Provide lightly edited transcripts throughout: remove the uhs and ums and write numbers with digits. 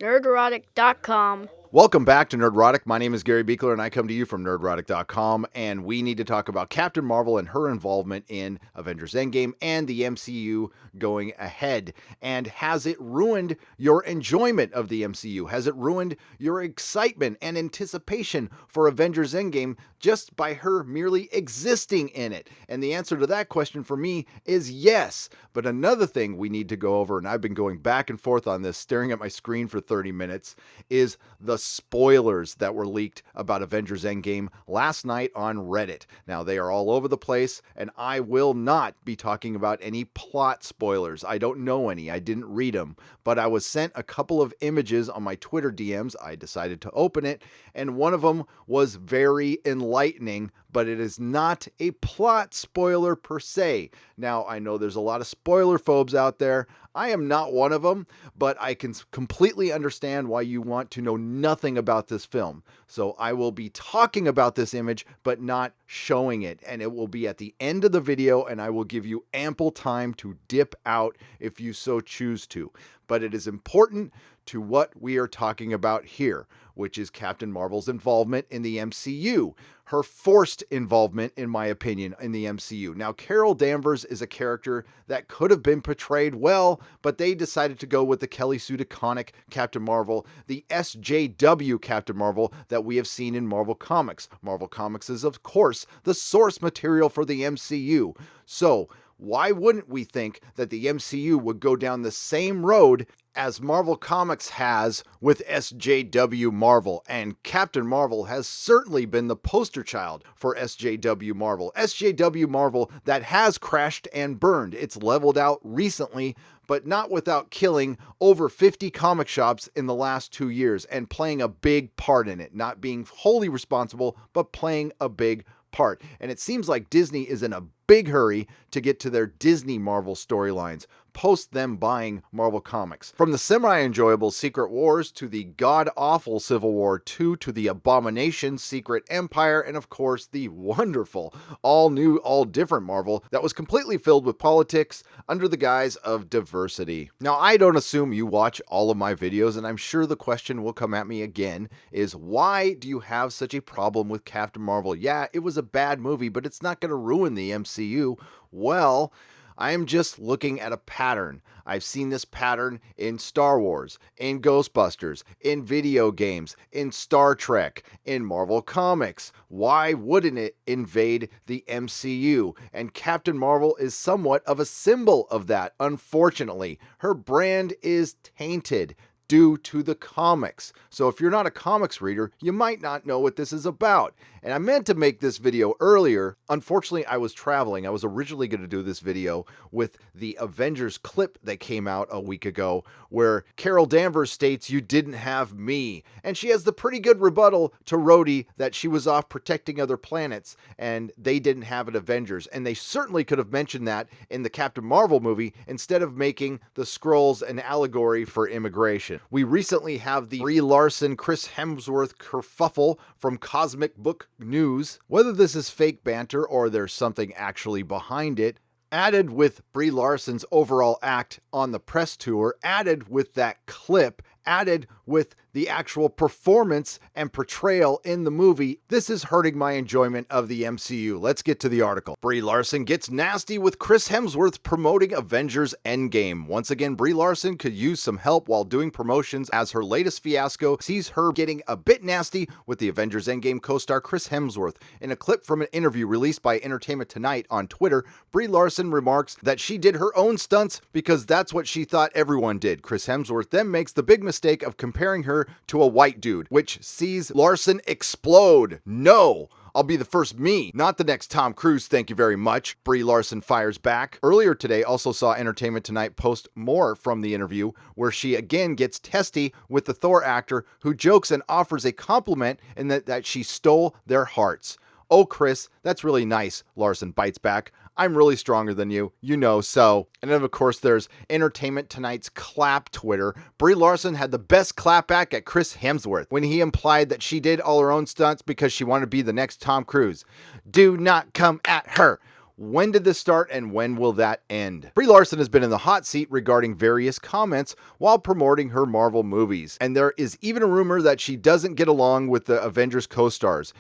Nerderotic.com. Welcome back to Nerdrotic. My name is Gary Beekler, and I come to you from Nerdrotic.com, and we need to talk about Captain Marvel and her involvement in Avengers Endgame and the MCU going ahead. And has it ruined your enjoyment of the MCU? Has it ruined your excitement and anticipation for Avengers Endgame just by her merely existing in it? And the answer to that question for me is yes. But another thing we need to go over, and I've been going back and forth on this, staring at my screen for 30 minutes, is the spoilers that were leaked about Avengers Endgame last night on Reddit. Now, they are all over the place, and I will not be talking about any plot spoilers. I don't know any. I didn't read them, but I was sent a couple of images on my Twitter DMs. I decided to open it, and one of them was very enlightening, but it is not a plot spoiler per se. Now, I know there's a lot of spoiler phobes out there. I am not one of them, but I can completely understand why you want to know nothing about this film. So I will be talking about this image, but not showing it. And it will be at the end of the video, and I will give you ample time to dip out if you so choose to. But it is important to what we are talking about here, which is Captain Marvel's involvement in the MCU. Her forced involvement, in my opinion, in the MCU. Now, Carol Danvers is a character that could have been portrayed well, but they decided to go with the Kelly Sue DeConnick Captain Marvel, the SJW Captain Marvel that we have seen in Marvel Comics. Marvel Comics is, of course, the source material for the MCU. So, why wouldn't we think that the MCU would go down the same road as Marvel Comics has with SJW Marvel? And Captain Marvel has certainly been the poster child for SJW Marvel. SJW Marvel that has crashed and burned. It's leveled out recently, but not without killing over 50 comic shops in the last 2 years and playing a big part in it. Not being wholly responsible, but playing a big part. And it seems like Disney is in a big hurry to get to their Disney Marvel storylines, post them buying Marvel Comics. From the semi-enjoyable Secret Wars to the god-awful Civil War II to the abomination Secret Empire, and of course the wonderful, all-new, all-different Marvel that was completely filled with politics under the guise of diversity. Now, I don't assume you watch all of my videos, and I'm sure the question will come at me again, is why do you have such a problem with Captain Marvel? Yeah, it was a bad movie, but it's not going to ruin the MCU. Well, I am just looking at a pattern. I've seen this pattern in Star Wars, in Ghostbusters, in video games, in Star Trek, in Marvel Comics. Why wouldn't it invade the MCU? And Captain Marvel is somewhat of a symbol of that, unfortunately. Her brand is tainted due to the comics. So if you're not a comics reader, you might not know what this is about. And I meant to make this video earlier. Unfortunately, I was traveling. I was originally going to do this video with the Avengers clip that came out a week ago, where Carol Danvers states, "You didn't have me." And she has the pretty good rebuttal to Rhodey that she was off protecting other planets and they didn't have an Avengers. And they certainly could have mentioned that in the Captain Marvel movie instead of making the Skrulls an allegory for immigration. We recently have the Brie Larson, Chris Hemsworth kerfuffle from Cosmic Book News. Whether this is fake banter or there's something actually behind it, added with Brie Larson's overall act on the press tour, added with that clip, added with the actual performance and portrayal in the movie, this is hurting my enjoyment of the MCU. Let's get to the article. Brie Larson gets nasty with Chris Hemsworth promoting Avengers Endgame. Once again, Brie Larson could use some help while doing promotions, as her latest fiasco sees her getting a bit nasty with the Avengers Endgame co-star Chris Hemsworth. In a clip from an interview released by Entertainment Tonight on Twitter, Brie Larson remarks that she did her own stunts because that's what she thought everyone did. Chris Hemsworth then makes the big mistake of comparing her to a white dude, which sees Larson explode. No! I'll be the first me, not the next Tom Cruise, thank you very much. Brie Larson fires back. Earlier today, also saw Entertainment Tonight post more from the interview, where she again gets testy with the Thor actor, who jokes and offers a compliment in that she stole their hearts. "Oh, Chris, that's really nice," Larson bites back. "I'm really stronger than you, you know so." And then, of course, there's Entertainment Tonight's clap Twitter. Brie Larson had the best clap back at Chris Hemsworth when he implied that she did all her own stunts because she wanted to be the next Tom Cruise. "Do not come at her." When did this start and when will that end? Brie Larson has been in the hot seat regarding various comments while promoting her Marvel movies, and there is even a rumor that she doesn't get along with the Avengers co-stars.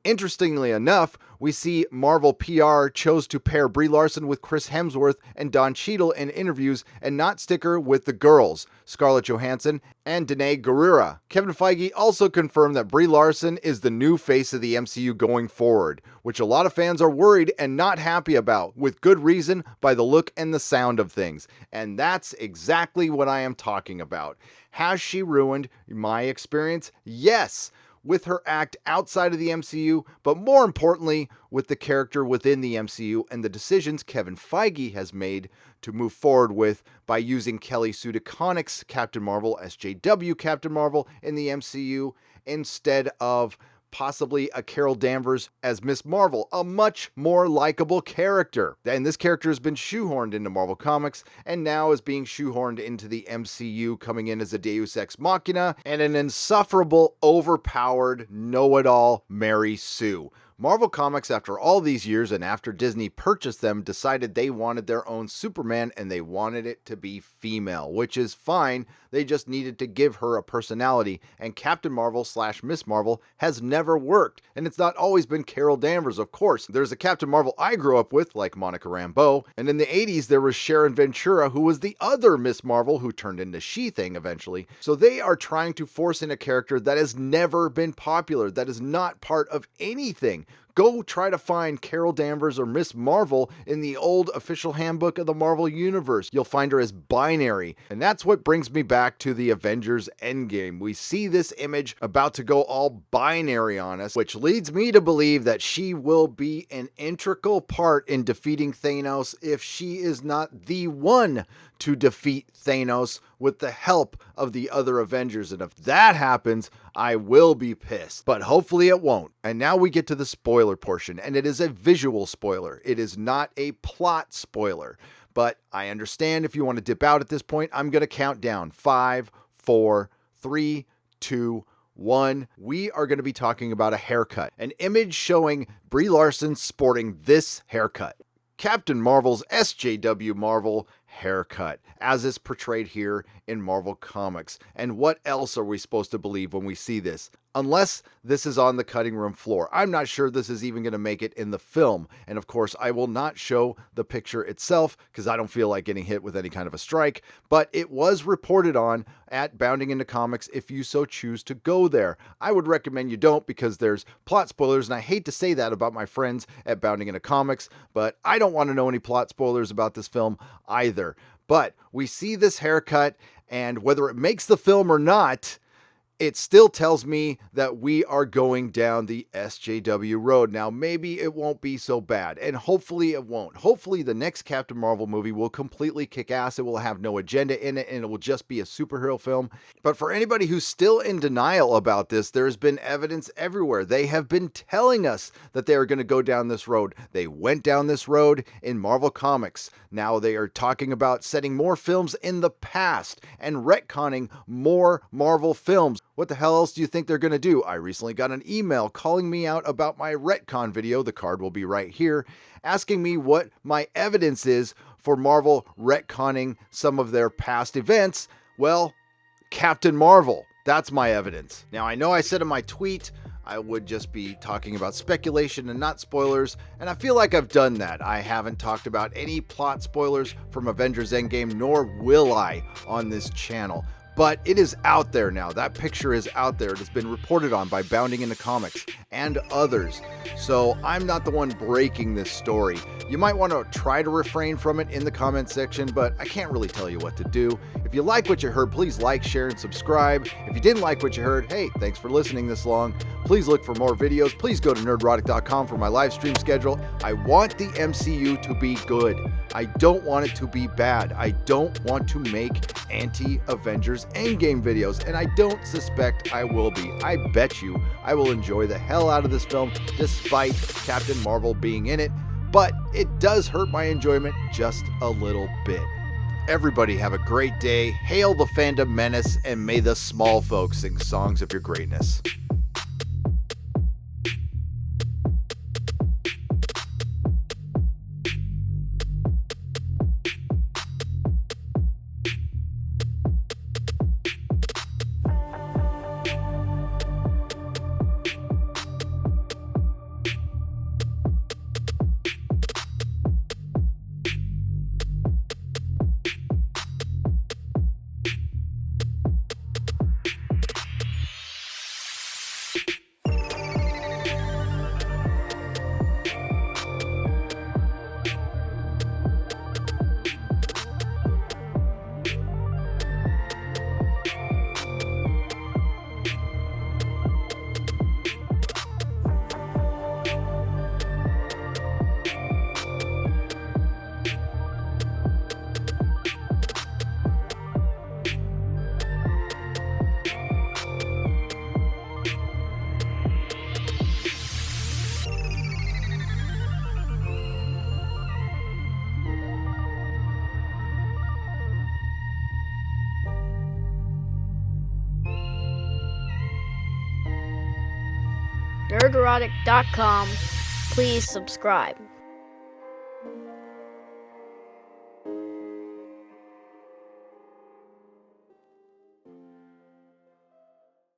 Interestingly enough, we see Marvel PR chose to pair Brie Larson with Chris Hemsworth and Don Cheadle in interviews and not stick her with the girls, Scarlett Johansson and Danai Gurira. Kevin Feige also confirmed that Brie Larson is the new face of the MCU going forward, which a lot of fans are worried and not happy about, with good reason by the look and the sound of things. And that's exactly what I am talking about. Has she ruined my experience? Yes, with her act outside of the MCU, but more importantly, with the character within the MCU and the decisions Kevin Feige has made to move forward with by using Kelly Sue DeConnick's Captain Marvel, SJW Captain Marvel, in the MCU instead of possibly a Carol Danvers as Miss Marvel, a much more likable character. And this character has been shoehorned into Marvel Comics and now is being shoehorned into the MCU, coming in as a Deus Ex Machina and an insufferable, overpowered, know-it-all Mary Sue. Marvel Comics, after all these years and after Disney purchased them, decided they wanted their own Superman and they wanted it to be female, which is fine. They just needed to give her a personality, and Captain Marvel / Miss Marvel has never worked. And it's not always been Carol Danvers, of course. There's a Captain Marvel I grew up with, like Monica Rambeau, and in the 80s there was Sharon Ventura, who was the other Miss Marvel who turned into She-Thing eventually. So they are trying to force in a character that has never been popular, that is not part of anything. Go try to find Carol Danvers or Miss Marvel in the old official handbook of the Marvel Universe. You'll find her as binary. And that's what brings me back to the Avengers Endgame. We see this image about to go all binary on us, which leads me to believe that she will be an integral part in defeating Thanos if she is not the one to defeat Thanos with the help of the other Avengers. And if that happens, I will be pissed. But hopefully it won't. And now we get to the spoiler portion, and it is a visual spoiler. It is not a plot spoiler. But I understand if you want to dip out at this point, I'm going to count down. 5, 4, 3, 2, 1. We are going to be talking about a haircut. An image showing Brie Larson sporting this haircut. Captain Marvel's SJW Marvel haircut, as is portrayed here in Marvel Comics. And what else are we supposed to believe when we see this? Unless this is on the cutting room floor. I'm not sure this is even going to make it in the film. And of course, I will not show the picture itself because I don't feel like getting hit with any kind of a strike. But it was reported on at Bounding Into Comics if you so choose to go there. I would recommend you don't because there's plot spoilers, and I hate to say that about my friends at Bounding Into Comics, but I don't want to know any plot spoilers about this film either. But we see this haircut, and whether it makes the film or not, it still tells me that we are going down the SJW road. Now, maybe it won't be so bad, and hopefully it won't. Hopefully the next Captain Marvel movie will completely kick ass. It will have no agenda in it, and it will just be a superhero film. But for anybody who's still in denial about this, there's been evidence everywhere. They have been telling us that they are going to go down this road. They went down this road in Marvel Comics. Now they are talking about setting more films in the past and retconning more Marvel films. What the hell else do you think they're going to do? I recently got an email calling me out about my retcon video, the card will be right here, asking me what my evidence is for Marvel retconning some of their past events. Well, Captain Marvel, that's my evidence. Now, I know I said in my tweet I would just be talking about speculation and not spoilers, and I feel like I've done that. I haven't talked about any plot spoilers from Avengers Endgame, nor will I on this channel. But it is out there now. That picture is out there. It has been reported on by Bounding Into Comics and others. So I'm not the one breaking this story. You might want to try to refrain from it in the comment section, but I can't really tell you what to do. If you like what you heard, please like, share, and subscribe. If you didn't like what you heard, hey, thanks for listening this long. Please look for more videos. Please go to nerdrotic.com for my live stream schedule. I want the MCU to be good. I don't want it to be bad. I don't want to make anti-Avengers Endgame videos, and I don't suspect I will be. I bet you I will enjoy the hell out of this film despite Captain Marvel being in it, but it does hurt my enjoyment just a little bit. Everybody have a great day. Hail the fandom menace, and may the small folks sing songs of your greatness. nerderotic.com. Please subscribe.